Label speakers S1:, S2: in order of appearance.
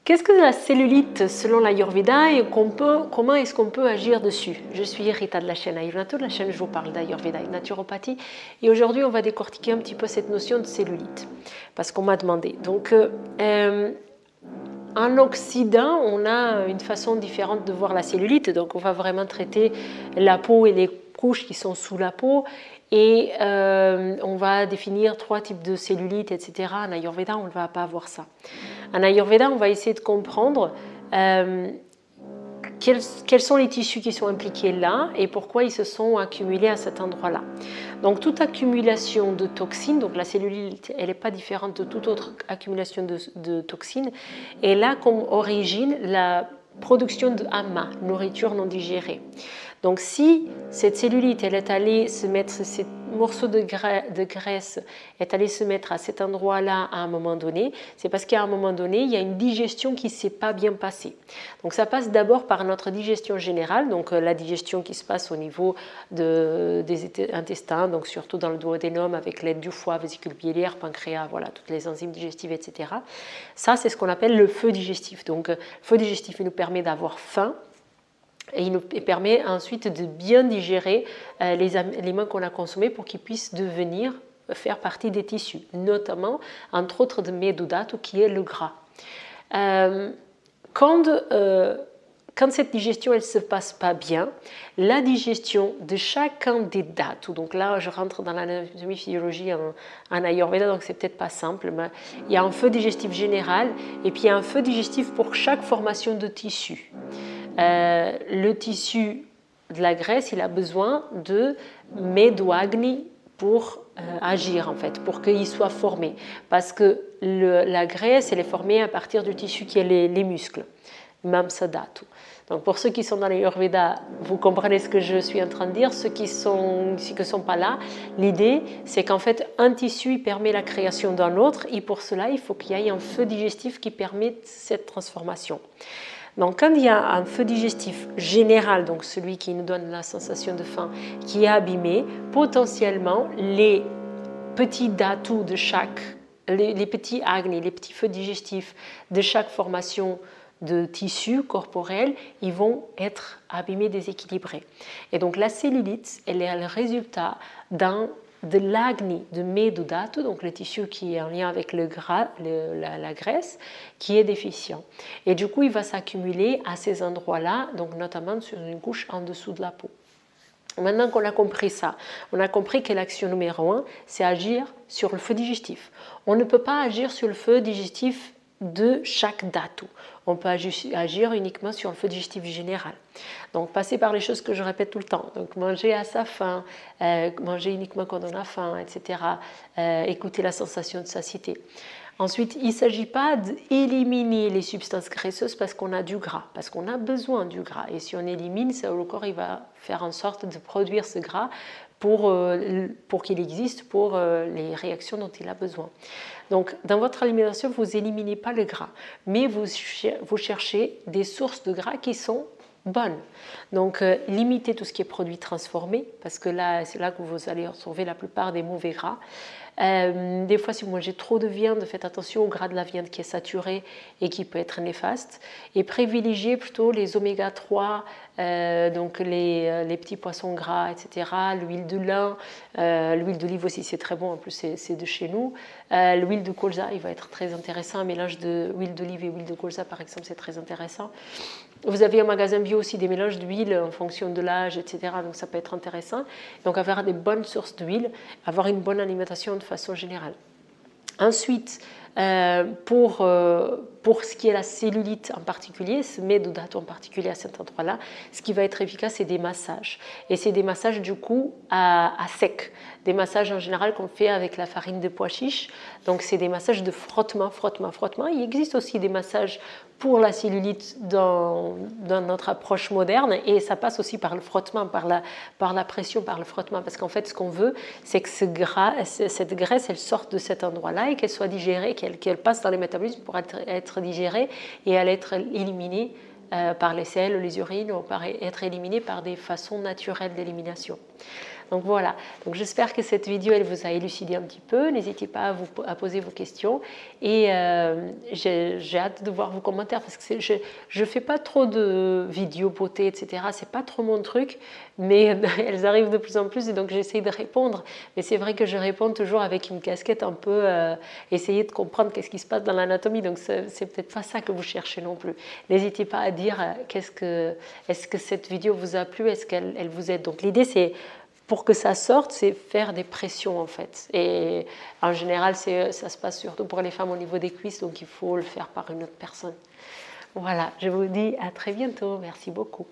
S1: Qu'est-ce que la cellulite selon l'Ayurveda et comment est-ce qu'on peut agir dessus? Je suis Rita de la chaîne Ayurveda, de la chaîne je vous parle d'Ayurveda et de naturopathie. Et aujourd'hui, on va décortiquer un petit peu cette notion de cellulite, parce qu'on m'a demandé. Donc, en Occident, on a une façon différente de voir la cellulite. Donc, on va vraiment traiter la peau et les couches qui sont sous la peau. Et on va définir 3 types de cellulite, etc. En Ayurveda, on ne va pas voir ça. En Ayurveda, on va essayer de comprendre quels sont les tissus qui sont impliqués là et pourquoi ils se sont accumulés à cet endroit-là. Donc toute accumulation de toxines, donc la cellulite, elle n'est pas différente de toute autre accumulation de toxines, et là comme origine la production de ama, nourriture non digérée. Donc si cette cellulite elle est allée se mettre, ces morceaux de graisse est allé se mettre à cet endroit-là à un moment donné, c'est parce qu'à un moment donné, il y a une digestion qui ne s'est pas bien passée. Donc ça passe d'abord par notre digestion générale, donc la digestion qui se passe au niveau des intestins, donc surtout dans le duodénum avec l'aide du foie, vésicule biliaire, pancréas, voilà, toutes les enzymes digestives, etc. Ça, c'est ce qu'on appelle le feu digestif. Donc le feu digestif, il nous permet d'avoir faim, et il nous permet ensuite de bien digérer les aliments qu'on a consommés pour qu'ils puissent faire partie des tissus, notamment, entre autres, de Medudatu, qui est le gras. Quand cette digestion ne se passe pas bien, la digestion de chacun des dhatu, donc là je rentre dans l'anatomie physiologie en Ayurveda, donc c'est peut-être pas simple, mais il y a un feu digestif général et puis il y a un feu digestif pour chaque formation de tissu. Le tissu de la graisse, il a besoin de Meduagni pour agir en fait, pour qu'il soit formé. Parce que la graisse, elle est formée à partir du tissu qui est les muscles, Mamsadhatu. Donc pour ceux qui sont dans l'Ayurveda, vous comprenez ce que je suis en train de dire. Ceux qui ne sont pas là, l'idée c'est qu'en fait un tissu il permet la création d'un autre et pour cela il faut qu'il y ait un feu digestif qui permette cette transformation. Donc quand il y a un feu digestif général, donc celui qui nous donne la sensation de faim, qui est abîmé, potentiellement les petits dhatu de les petits agnis, les petits feux digestifs de chaque formation de tissu corporel, ils vont être abîmés, déséquilibrés. Et donc la cellulite, elle est le résultat de l'agni de Medudatu, donc le tissu qui est en lien avec le gras, la graisse, qui est déficient. Et du coup, il va s'accumuler à ces endroits-là, donc notamment sur une couche en dessous de la peau. Maintenant qu'on a compris ça, on a compris que l'action numéro 1, c'est agir sur le feu digestif. On ne peut pas agir sur le feu digestif de chaque dhatu. On peut agir uniquement sur le feu digestif général. Donc, passer par les choses que je répète tout le temps. Donc, manger à sa faim, manger uniquement quand on a faim, etc. Écouter la sensation de satiété. Ensuite, il ne s'agit pas d'éliminer les substances graisseuses parce qu'on a du gras, parce qu'on a besoin du gras. Et si on élimine, le corps il va faire en sorte de produire ce gras pour qu'il existe pour les réactions dont il a besoin. Donc, dans votre alimentation, vous n'éliminez pas le gras, mais vous cherchez des sources de gras qui sont bonnes. Donc, limitez tout ce qui est produit transformé, parce que là, c'est là que vous allez retrouver la plupart des mauvais gras. Des fois, si vous mangez trop de viande, faites attention au gras de la viande qui est saturé et qui peut être néfaste. Et privilégiez plutôt les oméga 3, donc les petits poissons gras, etc. L'huile de lin, l'huile d'olive aussi, c'est très bon, en plus c'est de chez nous. L'huile de colza, il va être très intéressant. Un mélange d'huile d'olive et huile de colza, par exemple, c'est très intéressant. Vous avez un magasin bio aussi des mélanges d'huile en fonction de l'âge, etc. Donc ça peut être intéressant. Donc avoir des bonnes sources d'huile, avoir une bonne alimentation de façon générale. Ensuite, pour ce qui est la cellulite en particulier, ce Medudatu en particulier à cet endroit-là, ce qui va être efficace, c'est des massages. Et c'est des massages du coup à sec. Des massages en général qu'on fait avec la farine de pois chiche. Donc c'est des massages de frottement, frottement, frottement. Il existe aussi des massages pour la cellulite dans notre approche moderne et ça passe aussi par le frottement, par la pression, par le frottement. Parce qu'en fait, ce qu'on veut, c'est que cette graisse, elle sorte de cet endroit-là et qu'elle soit digérée, qu'elle passe dans les métabolismes pour être digérée et elle être éliminée par les selles, les urines, ou être éliminée par des façons naturelles d'élimination. Donc voilà, donc j'espère que cette vidéo elle vous a élucidé un petit peu. N'hésitez pas à poser vos questions et j'ai hâte de voir vos commentaires parce que je fais pas trop de vidéos beauté, etc. C'est pas trop mon truc, mais elles arrivent de plus en plus et donc j'essaie de répondre. Mais c'est vrai que je réponds toujours avec une casquette un peu essayer de comprendre qu'est-ce qui se passe dans l'anatomie. Donc c'est peut-être pas ça que vous cherchez non plus. N'hésitez pas à dire est-ce que cette vidéo vous a plu, est-ce qu'elle vous aide. Donc l'idée c'est pour que ça sorte, c'est faire des pressions en fait. Et en général, ça se passe surtout pour les femmes au niveau des cuisses, donc il faut le faire par une autre personne. Voilà, je vous dis à très bientôt. Merci beaucoup.